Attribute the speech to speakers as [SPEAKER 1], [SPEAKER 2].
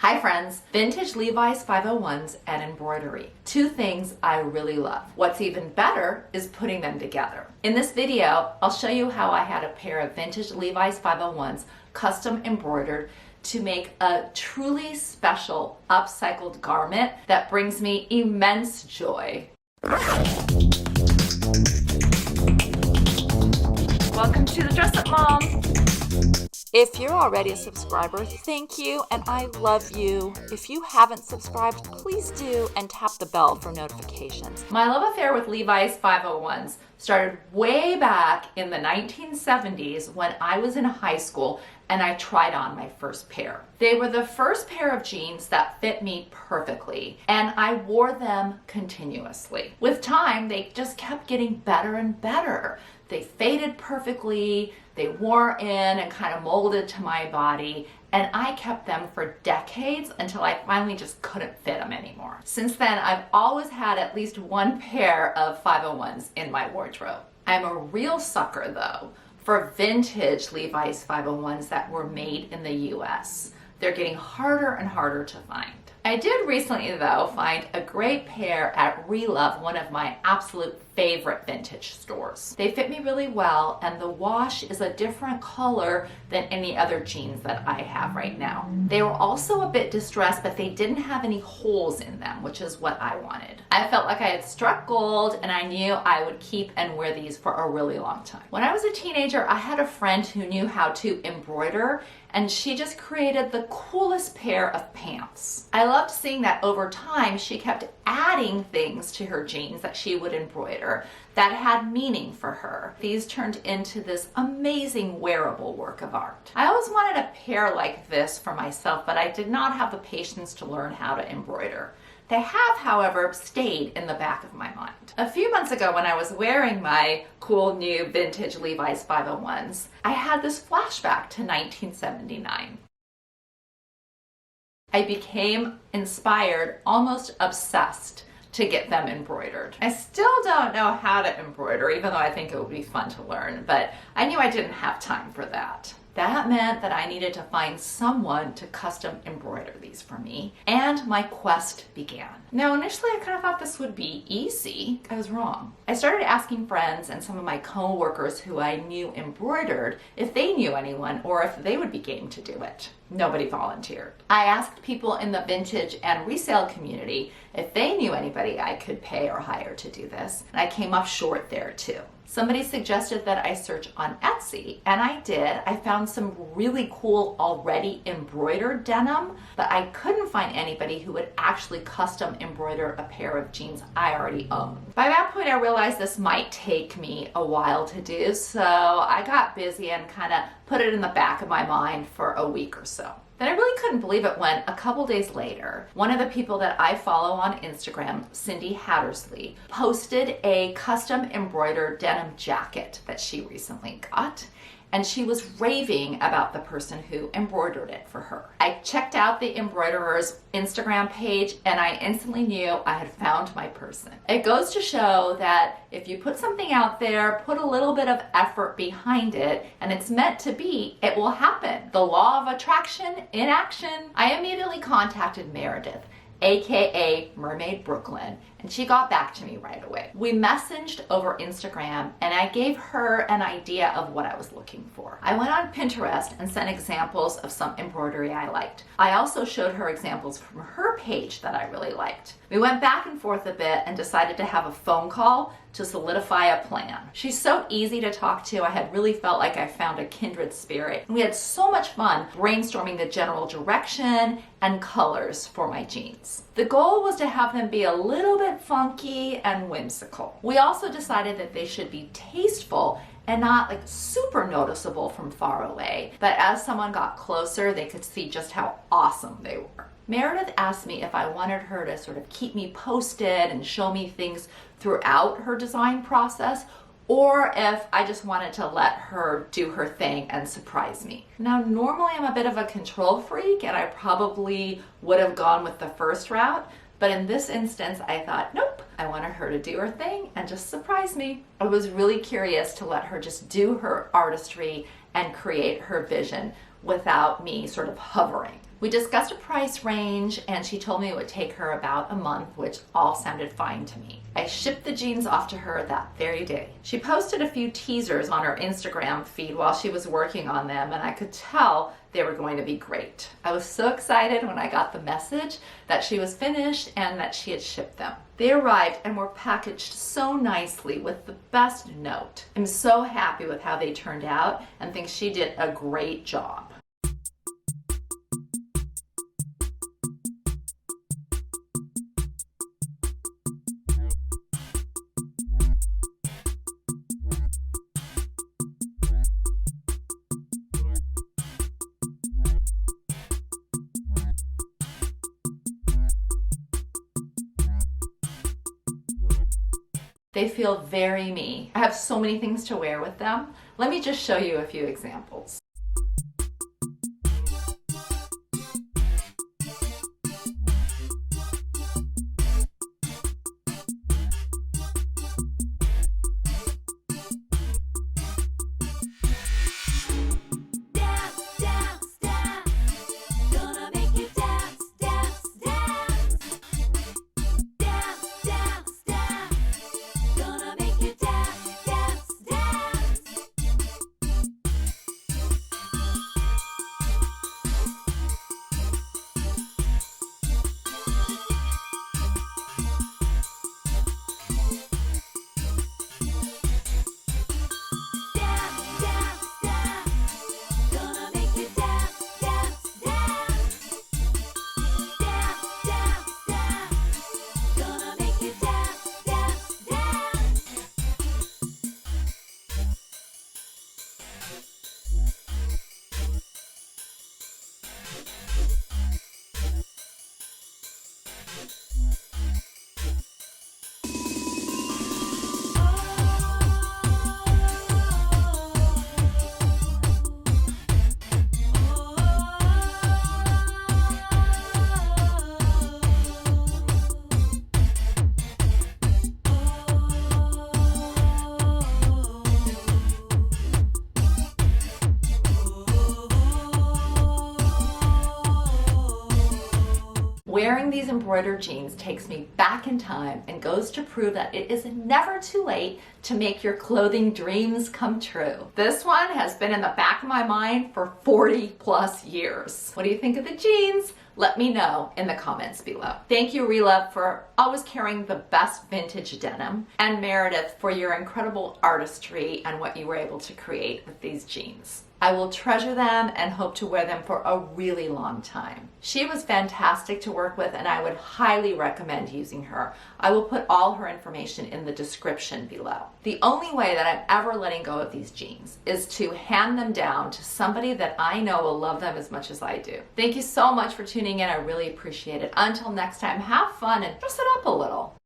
[SPEAKER 1] Hi friends, vintage Levi's 501s and embroidery. Two things I really love. What's even better is putting them together. In this video, I'll show you how I had a pair of vintage Levi's 501s custom embroidered to make a truly special upcycled garment that brings me immense joy. Welcome to the Dress Up Mom. If you're already a subscriber, thank you and I love you. If you haven't subscribed, please do and tap the bell for notifications. My love affair with Levi's 501s started way back in the 1970s when I was in high school and I tried on my first pair. They were the first pair of jeans that fit me perfectly, and I wore them continuously. With time, they just kept getting better and better. They faded perfectly, they wore in and kind of molded to my body, and I kept them for decades until I finally just couldn't fit them anymore. Since then, I've always had at least one pair of 501s in my wardrobe. I'm a real sucker though for vintage Levi's 501s that were made in the US. They're getting harder and harder to find. I did recently though find a great pair at Relove, one of my absolute favorite vintage stores. They fit me really well and the wash is a different color than any other jeans that I have right now. They were also a bit distressed, but they didn't have any holes in them, which is what I wanted. I felt like I had struck gold and I knew I would keep and wear these for a really long time. When I was a teenager, I had a friend who knew how to embroider and she just created the coolest pair of pants. I loved seeing that over time she kept adding things to her jeans that she would embroider that had meaning for her. These turned into this amazing wearable work of art. I always wanted a pair like this for myself, but I did not have the patience to learn how to embroider. They have, however, stayed in the back of my mind. A few months ago when I was wearing my cool new vintage Levi's 501s, I had this flashback to 1979. I became inspired, almost obsessed, to get them embroidered. I still don't know how to embroider, even though I think it would be fun to learn, but I knew I didn't have time for that. That meant that I needed to find someone to custom embroider these for me, and my quest began. Now, initially I kind of thought this would be easy. I was wrong. I started asking friends and some of my co-workers who I knew embroidered if they knew anyone or if they would be game to do it. Nobody volunteered. I asked people in the vintage and resale community if they knew anybody I could pay or hire to do this, and I came up short there too. Somebody suggested that I search on Etsy, and I did. I found some really cool already embroidered denim, but I couldn't find anybody who would actually custom embroider a pair of jeans I already owned. By that point, I realized this might take me a while to do, so I got busy and kind of put it in the back of my mind for a week or so. Then I really couldn't believe it when a couple days later, one of the people that I follow on Instagram, Cindy Hattersley, posted a custom embroidered denim jacket that she recently got. And she was raving about the person who embroidered it for her. I checked out the embroiderer's Instagram page and I instantly knew I had found my person. It goes to show that if you put something out there, put a little bit of effort behind it, and it's meant to be, it will happen. The law of attraction in action. I immediately contacted Meredith, aka Mermade Brooklyn, and she got back to me right away. We messaged over Instagram and I gave her an idea of what I was looking for. I went on Pinterest and sent examples of some embroidery I liked. I also showed her examples from her page that I really liked. We went back and forth a bit and decided to have a phone call to solidify a plan. She's so easy to talk to. I had really felt like I found a kindred spirit. And we had so much fun brainstorming the general direction and colors for my jeans. The goal was to have them be a little bit funky and whimsical. We also decided that they should be tasteful and not like super noticeable from far away, but as someone got closer, they could see just how awesome they were. Meredith asked me if I wanted her to sort of keep me posted and show me things throughout her design process, or if I just wanted to let her do her thing and surprise me. Now, normally I'm a bit of a control freak and I probably would have gone with the first route, but in this instance, I thought, nope, I wanted her to do her thing and just surprise me. I was really curious to let her just do her artistry and create her vision without me sort of hovering. We discussed a price range and she told me it would take her about a month, which all sounded fine to me. I shipped the jeans off to her that very day. She posted a few teasers on her Instagram feed while she was working on them, and I could tell they were going to be great. I was so excited when I got the message that she was finished and that she had shipped them. They arrived and were packaged so nicely with the best note. I'm so happy with how they turned out and think she did a great job. They feel very me. I have so many things to wear with them. Let me just show you a few examples. Wearing these embroidered jeans takes me back in time and goes to prove that it is never too late to make your clothing dreams come true. This one has been in the back of my mind for 40 plus years. What do you think of the jeans? Let me know in the comments below. Thank you, Relove, for always carrying the best vintage denim, and Meredith for your incredible artistry and what you were able to create with these jeans. I will treasure them and hope to wear them for a really long time. She was fantastic to work with and I would highly recommend using her. I will put all her information in the description below. The only way that I'm ever letting go of these jeans is to hand them down to somebody that I know will love them as much as I do. Thank you so much for tuning in. I really appreciate it. Until next time, have fun and dress it up a little.